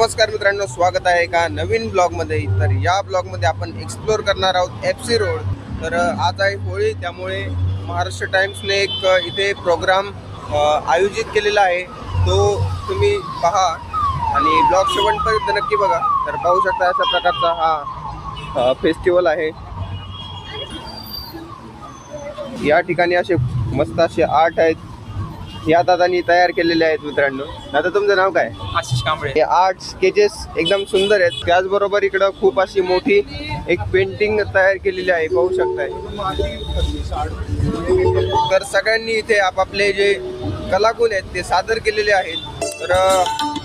नमस्कार मित्रांनो, स्वागत आहे एका नवीन ब्लॉगमध्ये. तर या ब्लॉगमध्ये आपण एक्सप्लोर करणार आहोत FC रोड. तर आज आहे होळी, त्यामुळे महाराष्ट्र टाइम्सने एक इथे प्रोग्राम आयोजित केलेला आहे. तो तुम्ही पहा आणि ब्लॉग शेवटपर्यंत नक्की बघा. तर पाहू शकता अशा प्रकारचा हा फेस्टिवल आहे. या ठिकाणी असे मस्त असे आर्ट आहेत, या दादांनी तयार केलेले आहेत. मित्रांनो, दादा तुमचं नाव काय? आशिष कांबळे. हे आर्ट स्केचेस एकदम सुंदर आहेत. त्याचबरोबर इकडं खूप अशी मोठी एक पेंटिंग तयार केलेली आहे, पाहू शकताय. तर सगळ्यांनी इथे आपापले जे कलागुण आहेत ते सादर केलेले आहेत. तर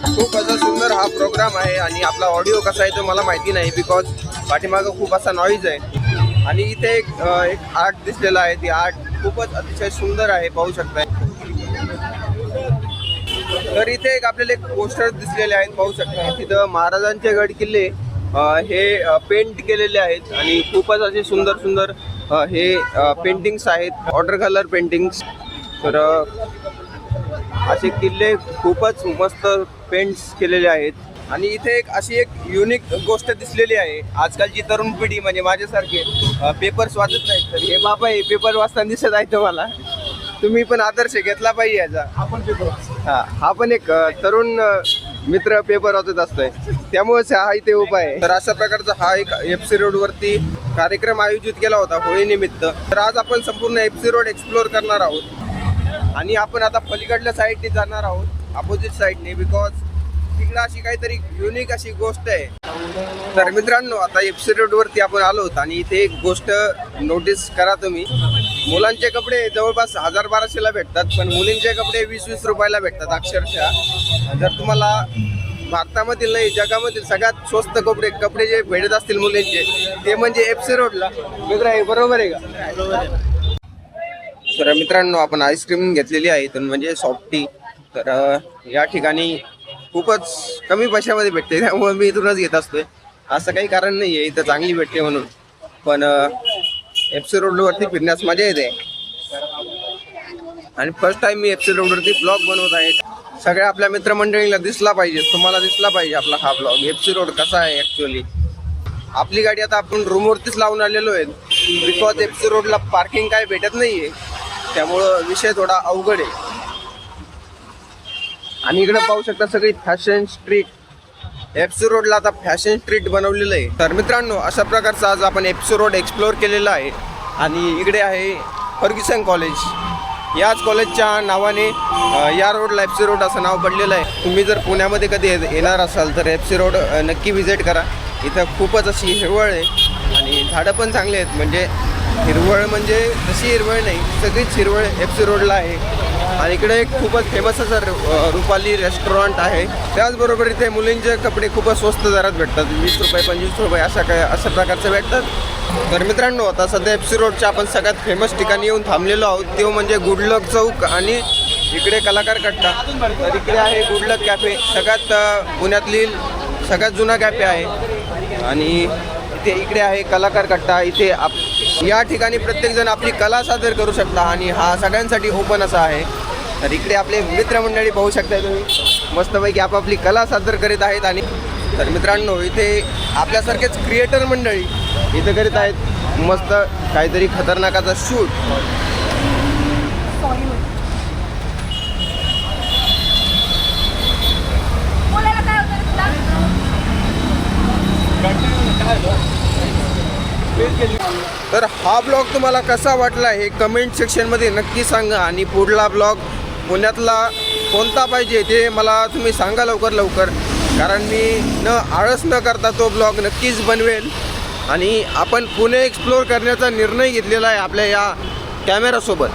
खूप असा सुंदर हा प्रोग्राम आहे. आणि आपला ऑडिओ कसा आहे तो मला माहिती नाही, बिकॉज पाठीमागं खूप असा नॉईज आहे. आणि इथे एक आर्ट दिसलेला आहे. ती आर्ट खूपच अतिशय सुंदर आहे, पाहू शकताय. तर इथे एक आपल्याला एक पोस्टर दिसलेले आहेत, पाहू शकता. तिथं महाराजांचे गड किल्ले हे पेंट केलेले आहेत आणि खूपच असे सुंदर सुंदर हे पेंटिंग्स आहेत, वॉटर कलर पेंटिंग्स. तर असे किल्ले खूपच मस्त पेंट्स केलेले आहेत. आणि इथे एक अशी एक युनिक गोष्ट दिसलेली आहे. आजकालची तरुण पिढी म्हणजे माझ्यासारखे पेपर्स वाचत नाहीत. तर हे बाबा हे पेपर वाचताना दिसत आहे तुम्हाला. तुम्ही पण आदर्श घेतला पाहिजे याचा. हा पण एक तरुण मित्र पेपर वाचत असतोय, त्यामुळेच हा इथे उभा आहे. तर अशा प्रकारचा हा एक FC रोड वरती कार्यक्रम आयोजित केला होता होळी निमित्त. तर आज आपण संपूर्ण FC रोड एक्सप्लोर करणार आहोत. आणि आपण आता पलीकडल्या साईडने जाणार आहोत, अपोजिट साईडने, बिकॉज तिकडं अशी काहीतरी युनिक अशी गोष्ट आहे. तर मित्रांनो, आता FC रोड वरती आपण आलो आहोत आणि इथे एक गोष्ट नोटीस करा तुम्ही. मुलांचे कपडे जवळपास 1000-1200ला भेटतात, पण मुलींचे कपडे 20-20 रुपयाला भेटतात अक्षरशः. जर तुम्हाला भारतामधील नाही जगामधील सगळ्यात स्वस्त कपडे जे भेटत असतील मुलींचे, ते म्हणजे FC रोडला. मित्र आहे, बरोबर आहे का? तर मित्रांनो, आपण आईस्क्रीम घेतलेली आहे इथून, म्हणजे सॉफ्टी. तर या ठिकाणी खूपच कमी पैशामध्ये भेटते, त्यामुळे मी इथूनच घेत असतोय. असं काही कारण नाही आहे, इथं चांगली भेटते म्हणून. पण FC रोडवरती फिरण्यास मजा येते. आणि फर्स्ट टाइम मी FC रोडवरती ब्लॉग बनवत आहे. सगळ्या आपल्या मित्रमंडळीला दिसला पाहिजे, तुम्हाला दिसला पाहिजे आपला हा ब्लॉग. FC रोड कसा आहे ॲक्च्युअली. आपली गाडी आता आपण रूमवरतीच लावून आलेलो आहे, बिकॉज FC रोडला पार्किंग काय भेटत नाही आहे, त्यामुळं विषय थोडा अवघड आहे. आणि इकडे पाहू शकता सगळी फॅशन स्ट्रीट. FC रोडला आता फॅशन स्ट्रीट बनवलेलं आहे. तर मित्रांनो, अशा प्रकारचा आज आपण FC रोड एक्सप्लोर केलेला आहे. आणि इकडे आहे फर्ग्युसन कॉलेज. याच कॉलेजच्या नावाने या रोडला FC रोड असं नाव पडलेलं आहे. तुम्ही जर पुण्यामध्ये कधी येणार असाल तर FC रोड नक्की व्हिजिट करा. इथं खूपच अशी हिरवळ आहे आणि झाडं पण चांगले आहेत. म्हणजे हिरवळ म्हणजे तशी हिरवळ नाही, सगळीच हिरवळ FC रोडला आहे. आणि इकडे एक खूपच फेमस असं रुपाली रेस्टॉरंट आहे. त्याचबरोबर इथे मुलींचे कपडे खूपच स्वस्त दरात भेटतात, 20 रुपये 25 रुपये अशा प्रकारचे भेटतात. तर मित्रांनो, आता सध्या FC रोडच्या आपण सगळ्यात फेमस ठिकाणी येऊन थांबलेलो आहोत, तो म्हणजे गुडलक चौक आणि इकडे कलाकार कट्टा. तर इकडे आहे गुडलक कॅफे, सगळ्यात पुण्यातली सगळ्यात जुना कॅफे आहे. आणि इकडे आहे कलाकार कट्टा. इथे या ठिकाणी प्रत्येकजण आपली कला सादर करू शकता आणि हा सगळ्यांसाठी ओपन असा आहे. तर इकडे आपले मित्रमंडळी पाहू शकता तुम्ही, मस्तपैकी आपापली कला सादर करीत आहेत. आणि तर मित्रांनो, इथे आपल्यासारखेच क्रिएटर मंडळी इथे करीत आहेत मस्त काहीतरी खतरनाकाचा शूट. तर हा ब्लॉग तुम्हाला कसा वाटला हे कमेंट सेक्शनमध्ये नक्की सांगा. आणि पुढला ब्लॉग पुण्यातला कोणता पाहिजे ते मला तुम्ही सांगा लवकर, कारण मी आळस न करता तो ब्लॉग नक्कीच बनवेल. आणि आपण पुणे एक्सप्लोर करण्याचा निर्णय घेतलेला आहे आपल्या या कॅमेरासोबत.